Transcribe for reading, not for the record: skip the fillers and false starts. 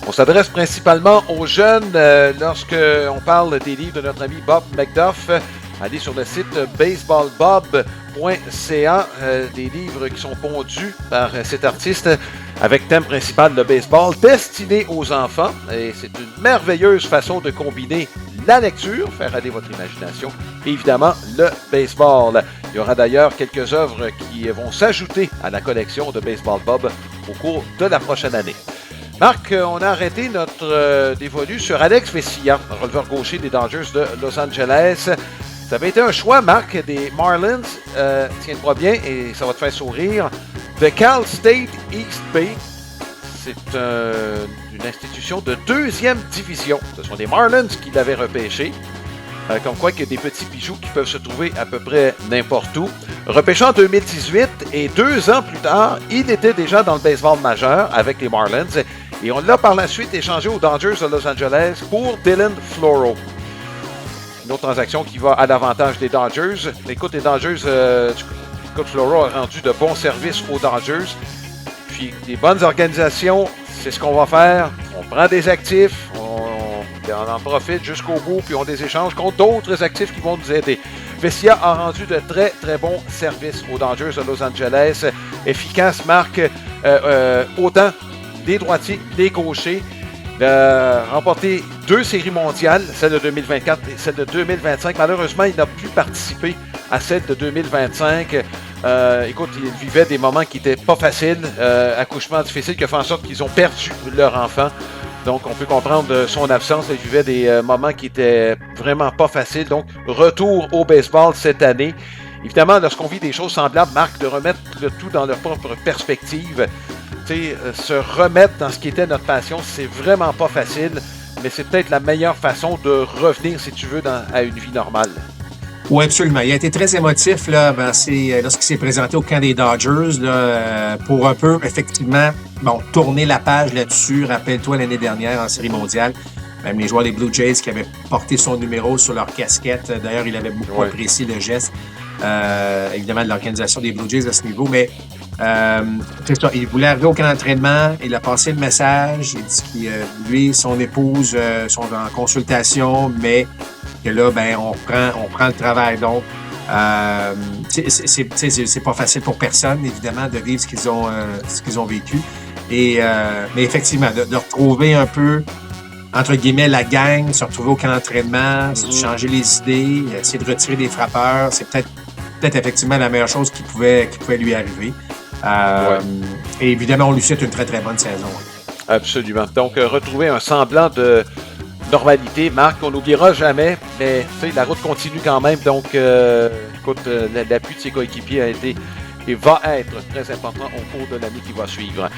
On s'adresse principalement aux jeunes lorsque on parle des livres de notre ami Bob McDuff. Allez sur le site baseballbob.ca, des livres qui sont pondus par cet artiste avec thème principal le baseball, destiné aux enfants. Et c'est une merveilleuse façon de combiner la lecture, faire aller votre imagination, et évidemment le baseball. Il y aura d'ailleurs quelques œuvres qui vont s'ajouter à la collection de Baseball Bob au cours de la prochaine année. Marc, on a arrêté notre dévolu sur Alex Vesia, releveur gaucher des Dodgers de Los Angeles. Ça avait été un choix, Marc, des Marlins, tiens-toi bien et ça va te faire sourire, de Cal State East Bay. C'est une institution de deuxième division. Ce sont des Marlins qui l'avaient repêché. Comme quoi qu'il y a des petits bijoux qui peuvent se trouver à peu près n'importe où. Repêché en 2018 et 2 ans plus tard, il était déjà dans le baseball majeur avec les Marlins. Et on l'a par la suite échangé aux Dodgers de Los Angeles pour Dylan Floro. Une autre transaction qui va à l'avantage des Dodgers. Écoute, les Dodgers, Floro a rendu de bons services aux Dodgers. Puis les bonnes organisations, c'est ce qu'on va faire. On prend des actifs, on en profite jusqu'au bout, puis on les échange contre d'autres actifs qui vont nous aider. Vesia a rendu de très, très bons services aux Dodgers de Los Angeles. Efficace, Marc, autant des droitiers, des gauchers. Remporté 2 séries mondiales, celle de 2024 et celle de 2025. Malheureusement, il n'a plus participé à celle de 2025. Écoute, ils vivaient des moments qui n'étaient pas faciles, accouchement difficile qui a fait en sorte qu'ils ont perdu leur enfant. Donc, on peut comprendre son absence. Ils vivaient des moments qui étaient vraiment pas faciles. Donc, retour au baseball cette année. Évidemment, lorsqu'on vit des choses semblables, Marc, de remettre le tout dans leur propre perspective, se remettre dans ce qui était notre passion, c'est vraiment pas facile, mais c'est peut-être la meilleure façon de revenir, si tu veux, à une vie normale. Oui, absolument. Il a été très émotif là, lorsqu'il s'est présenté au camp des Dodgers pour un peu, effectivement, tourner la page là-dessus. Rappelle-toi l'année dernière en Série mondiale, même les joueurs des Blue Jays qui avaient porté son numéro sur leur casquette. D'ailleurs, il avait beaucoup apprécié le geste, évidemment, de l'organisation des Blue Jays à ce niveau, mais c'est ça, il voulait arriver au camp d'entraînement, il a passé le message, il dit que lui et son épouse sont en consultation, mais que là, on prend le travail. Donc, c'est pas facile pour personne, évidemment, de vivre ce qu'ils ont vécu. Mais effectivement, de retrouver un peu, entre guillemets, la gang, se retrouver au camp d'entraînement, changer les idées, essayer de retirer des frappeurs, c'est peut-être effectivement la meilleure chose qui pouvait lui arriver. Et évidemment, on lui souhaite une très, très bonne saison. Absolument. Donc, retrouver un semblant de normalité, Marc, on n'oubliera jamais, mais la route continue quand même. Donc, écoute, l'appui de ses coéquipiers a été et va être très important au cours de l'année qui va suivre.